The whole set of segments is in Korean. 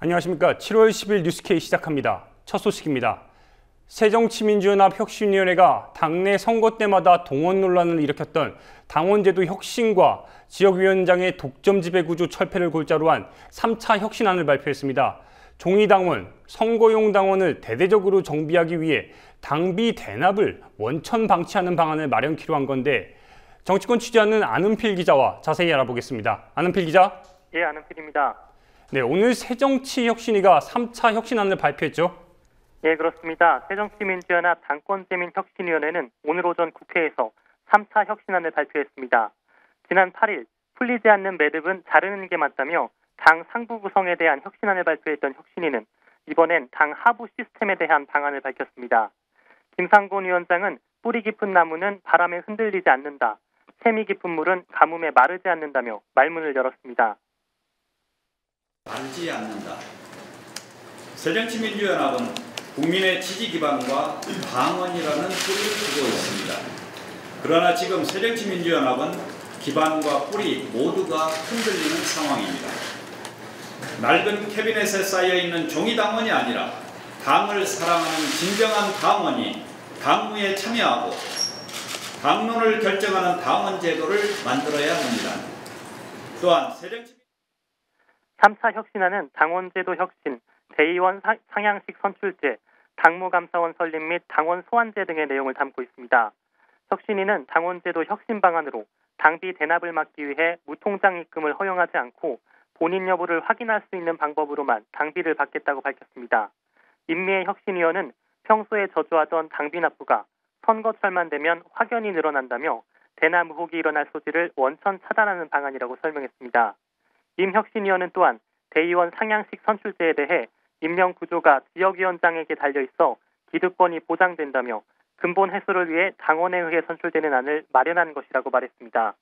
안녕하십니까. 7월 10일 뉴스K 시작합니다. 첫 소식입니다. 새정치민주연합 혁신위원회가 당내 선거 때마다 동원 논란을 일으켰던 당원제도 혁신과 지역위원장의 독점 지배 구조 철폐를 골자로 한 3차 혁신안을 발표했습니다. 종이당원, 선거용 당원을 대대적으로 정비하기 위해 당비 대납을 원천 방치하는 방안을 마련키로 한 건데 정치권 취재하는 안은필 기자와 자세히 알아보겠습니다. 안은필 기자. 예, 안은필입니다. 네, 오늘 새정치혁신위가 3차 혁신안을 발표했죠? 예, 그렇습니다. 새정치민주연합 당권제민혁신위원회는 오늘 오전 국회에서 3차 혁신안을 발표했습니다. 지난 8일 풀리지 않는 매듭은 자르는 게 맞다며 당 상부 구성에 대한 혁신안을 발표했던 혁신위는 이번엔 당 하부 시스템에 대한 방안을 밝혔습니다. 김상곤 위원장은 뿌리 깊은 나무는 바람에 흔들리지 않는다. 샘이 깊은 물은 가뭄에 마르지 않는다며 말문을 열었습니다. 알지 않는다. 새정치민주연합은 국민의 지지 기반과 방언이라는 뿌리를 두고 있습니다. 그러나 지금 새정치민주연합은 기반과 뿌리 모두가 흔들리는 상황입니다. 낡은 캐비넷에 쌓여있는 종이당원이 아니라 당을 사랑하는 진정한 당원이 당무에 참여하고 당론을 결정하는 당원 제도를 만들어야 합니다. 또한 3차 혁신안은 당원제도 혁신, 대의원 상향식 선출제, 당무감사원 설립 및 당원 소환제 등의 내용을 담고 있습니다. 혁신위는 당원제도 혁신 방안으로 당비 대납을 막기 위해 무통장 입금을 허용하지 않고 본인 여부를 확인할 수 있는 방법으로만 당비를 받겠다고 밝혔습니다. 임미애 혁신위원은 평소에 저조하던 당비 납부가 선거철만 되면 확연히 늘어난다며 대납 의혹이 일어날 소지를 원천 차단하는 방안이라고 설명했습니다. 임 혁신위원은 또한 대의원 상향식 선출제에 대해 임명 구조가 지역위원장에게 달려있어 기득권이 보장된다며 근본 해소를 위해 당원에 의해 선출되는 안을 마련한 것이라고 말했습니다.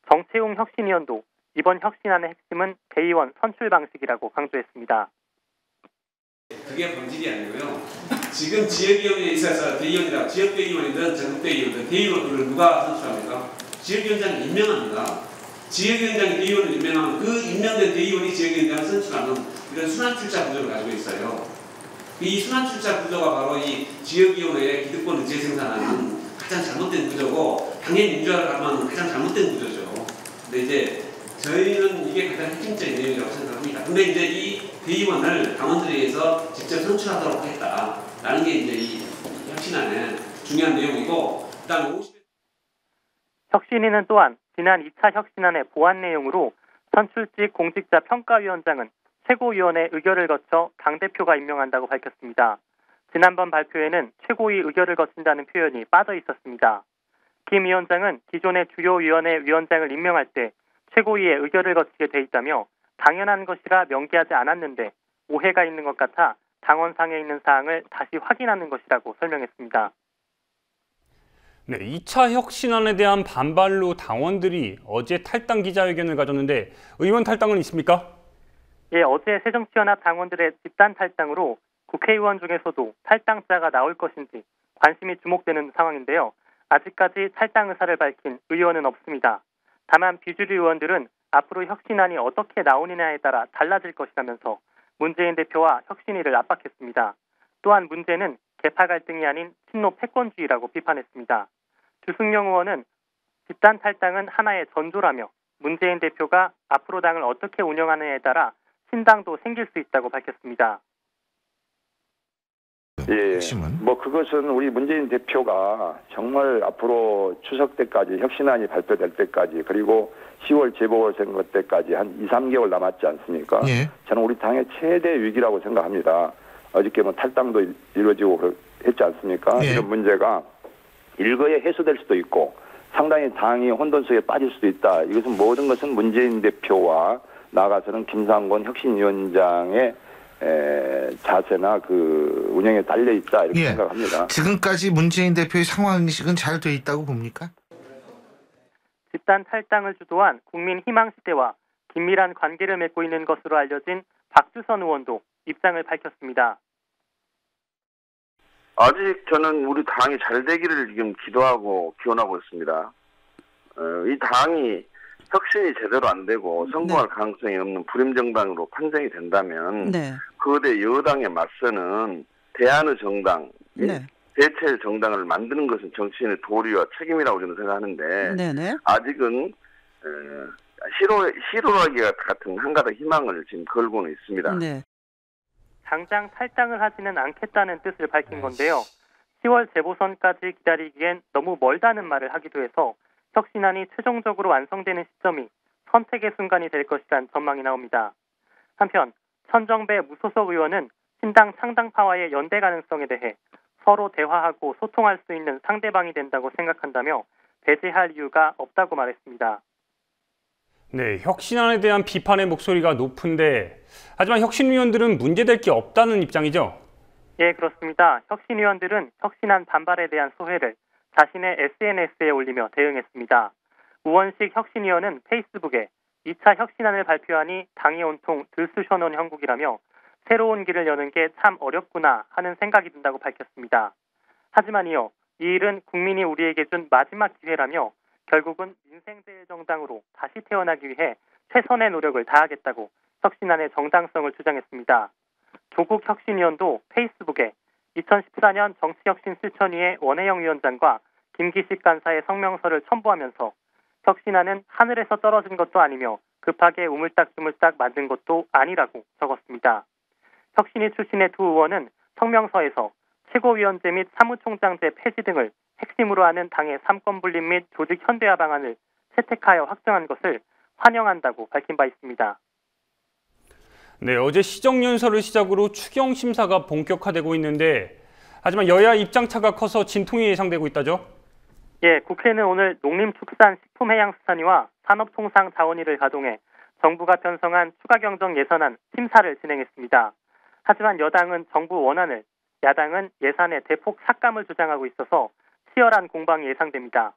정채웅 혁신위원도 이번 혁신안의 핵심은 대의원 선출 방식이라고 강조했습니다. 그게 본질이 아니고요. 지금 지역위원회에 있어서 대의원이라 지역대의원이든 전국대의원이든 대의원을 누가 선출합니까? 지역위원장이 임명합니다. 지역위원장이 대의원을 임명하면 그 임명된 대의원이 지역위원장을 선출하는 이런 순환출자 구조를 가지고 있어요. 이 순환출자 구조가 바로 이 지역위원회의 기득권을 재생산하는 가장 잘못된 구조고 당의 민주화를 가면 가장 잘못된 구조죠. 근데 이제 저희는 이게 가장 핵심적인 내용이라고 생각합니다. 근데 이제 이 대의원을 당원들에 의해서 직접 선출하도록 하겠다라는 게 이제 이 혁신안의 중요한 내용이고, 그다음에 혁신위는 또한 지난 2차 혁신안의 보완 내용으로 선출직 공직자 평가위원장은 최고위원회 의결을 거쳐 당대표가 임명한다고 밝혔습니다. 지난번 발표에는 최고위 의결을 거친다는 표현이 빠져 있었습니다. 김 위원장은 기존의 주요 위원회 위원장을 임명할 때 최고위의 의결을 거치게 돼 있다며 당연한 것이라 명기하지 않았는데 오해가 있는 것 같아 당원상에 있는 사항을 다시 확인하는 것이라고 설명했습니다. 네, 2차 혁신안에 대한 반발로 당원들이 어제 탈당 기자회견을 가졌는데 의원 탈당은 있습니까? 예, 어제 새정치연합 당원들의 집단 탈당으로 국회의원 중에서도 탈당자가 나올 것인지 관심이 주목되는 상황인데요. 아직까지 탈당 의사를 밝힌 의원은 없습니다. 다만 비주류 의원들은 앞으로 혁신안이 어떻게 나오느냐에 따라 달라질 것이라면서 문재인 대표와 혁신위를 압박했습니다. 또한 문제는 계파 갈등이 아닌 친노 패권주의라고 비판했습니다. 주승용 의원은 집단 탈당은 하나의 전조라며 문재인 대표가 앞으로 당을 어떻게 운영하느냐에 따라 신당도 생길 수 있다고 밝혔습니다. 예, 뭐 그것은 우리 문재인 대표가 정말 앞으로 추석 때까지 혁신안이 발표될 때까지 그리고 10월 재보궐선거 때까지 한 2, 3개월 남았지 않습니까? 예. 저는 우리 당의 최대 위기라고 생각합니다. 어저께 뭐 탈당도 이루어지고 했지 않습니까? 예. 이런 문제가 일거에 해소될 수도 있고 상당히 당이 혼돈 속에 빠질 수도 있다. 이것은 모든 것은 문재인 대표와 나아가서는 김상곤 혁신위원장의 자세나 그 운영에 달려 있다 이렇게 생각합니다. 지금까지 문재인 대표의 상황인식은 잘 돼 있다고 봅니까? 집단 탈당을 주도한 국민희망시대와 긴밀한 관계를 맺고 있는 것으로 알려진 박주선 의원도 입장을 밝혔습니다. 아직 저는 우리 당이 잘 되기를 지금 기도하고 기원하고 있습니다. 이 당이 혁신이 제대로 안 되고 성공할 가능성이 없는 불임정당으로 판정이 된다면 거대 여당에 맞서는 대안의 정당, 대체 정당을 만드는 것은 정치인의 도리와 책임이라고 저는 생각하는데 아직은 시로라기 같은 한가닥 희망을 지금 걸고는 있습니다. 당장 탈당을 하지는 않겠다는 뜻을 밝힌 건데요. 10월 재보선까지 기다리기엔 너무 멀다는 말을 하기도 해서 혁신안이 최종적으로 완성되는 시점이 선택의 순간이 될 것이란 전망이 나옵니다. 한편 천정배 무소속 의원은 신당 창당파와의 연대 가능성에 대해 서로 대화하고 소통할 수 있는 상대방이 된다고 생각한다며 배제할 이유가 없다고 말했습니다. 네, 혁신안에 대한 비판의 목소리가 높은데 하지만 혁신위원들은 문제될 게 없다는 입장이죠? 예, 그렇습니다. 혁신위원들은 혁신안 반발에 대한 소회를 자신의 SNS에 올리며 대응했습니다. 우원식 혁신위원은 페이스북에 2차 혁신안을 발표하니 당이 온통 들쑤셔놓은 형국이라며 새로운 길을 여는 게 참 어렵구나 하는 생각이 든다고 밝혔습니다. 하지만 이어 이 일은 국민이 우리에게 준 마지막 기회라며 결국은 민생대정당으로 다시 태어나기 위해 최선의 노력을 다하겠다고 혁신안의 정당성을 주장했습니다. 조국 혁신위원도 페이스북에 2014년 정치혁신 실천위의 원혜영 위원장과 김기식 간사의 성명서를 첨부하면서 혁신안은 하늘에서 떨어진 것도 아니며 급하게 우물딱주물딱 만든 것도 아니라고 적었습니다. 혁신위 출신의 두 의원은 성명서에서 최고위원제 및 사무총장제 폐지 등을 핵심으로 하는 당의 삼권 분립 및 조직 현대화 방안을 채택하여 확정한 것을 환영한다고 밝힌 바 있습니다. 네, 어제 시정연설을 시작으로 추경 심사가 본격화되고 있는데 하지만 여야 입장차가 커서 진통이 예상되고 있다죠? 예, 국회는 오늘 농림축산식품해양수산위와 산업통상자원위를 가동해 정부가 편성한 추가경정 예산안 심사를 진행했습니다. 하지만 여당은 정부 원안을, 야당은 예산의 대폭 삭감을 주장하고 있어서 치열한 공방이 예상됩니다.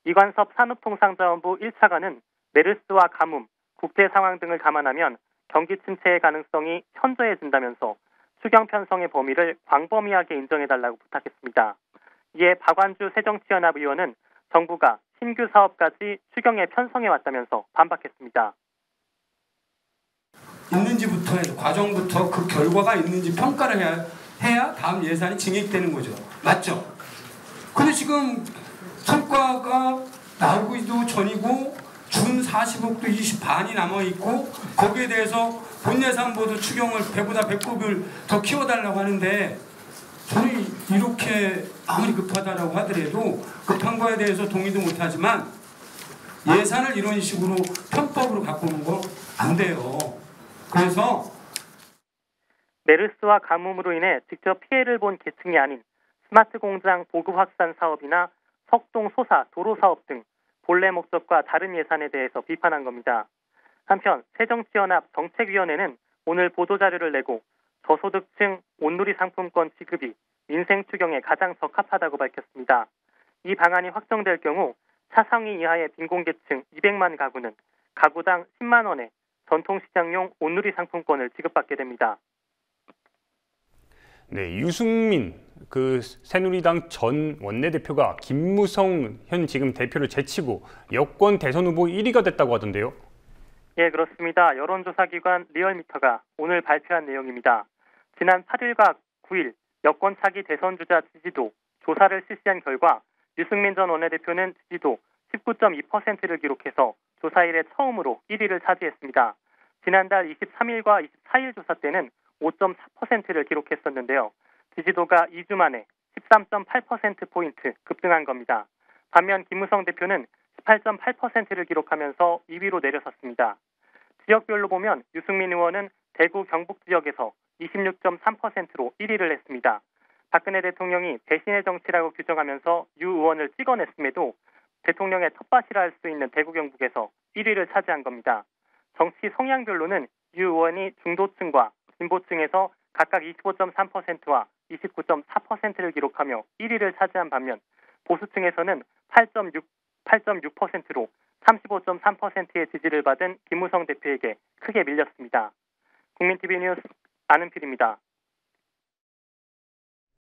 이관섭 산업통상자원부 1차관은 메르스와 가뭄, 국제 상황 등을 감안하면 경기 침체의 가능성이 현저해진다면서 추경 편성의 범위를 광범위하게 인정해달라고 부탁했습니다. 이에 박완주 새정치연합 의원은 정부가 신규 사업까지 추경에 편성해왔다면서 반박했습니다. 있는지부터 해서 과정부터 그 결과가 있는지 평가를 해야 다음 예산이 증액되는 거죠. 맞죠? 근데 지금 성과가 나오기도 전이고 준 40억도 20반이 남아있고 거기에 대해서 본 예산보다 추경을 배보다 배꼽을 더 키워달라고 하는데 저는 이렇게 아무리 급하다라고 하더라도 급한 거에 대해서 동의도 못하지만 예산을 이런 식으로 편법으로 갖고 오는 거 안 돼요. 그래서 메르스와 가뭄으로 인해 직접 피해를 본 계층이 아닌 스마트 공장 보급 확산 사업이나 석동 소사 도로 사업 등 본래 목적과 다른 예산에 대해서 비판한 겁니다. 한편 새정치연합 정책위원회는 오늘 보도자료를 내고 저소득층 온누리 상품권 지급이 민생 추경에 가장 적합하다고 밝혔습니다. 이 방안이 확정될 경우 차상위 이하의 빈곤계층 200만 가구는 가구당 10만 원의 전통시장용 온누리 상품권을 지급받게 됩니다. 네, 유승민 새누리당 전 원내대표가 김무성 현 지금 대표를 제치고 여권 대선 후보 1위가 됐다고 하던데요. 예, 그렇습니다. 여론조사기관 리얼미터가 오늘 발표한 내용입니다. 지난 8일과 9일 여권 차기 대선 주자 지지도 조사를 실시한 결과 유승민 전 원내대표는 지지도 19.2%를 기록해서 조사 이래 처음으로 1위를 차지했습니다. 지난달 23일과 24일 조사 때는 5.4%를 기록했었는데요. 지지도가 2주 만에 13.8%포인트 급등한 겁니다. 반면 김무성 대표는 18.8%를 기록하면서 2위로 내려섰습니다. 지역별로 보면 유승민 의원은 대구 경북 지역에서 26.3%로 1위를 했습니다. 박근혜 대통령이 배신의 정치라고 규정하면서 유 의원을 찍어냈음에도 대통령의 텃밭이라 할 수 있는 대구 경북에서 1위를 차지한 겁니다. 정치 성향별로는 유 의원이 중도층과 진보층에서 각각 25.3%와 29.4%를 기록하며 1위를 차지한 반면 보수층에서는 8.6%로 35.3%의 지지를 받은 김무성 대표에게 크게 밀렸습니다. 국민TV 뉴스 안은필입니다.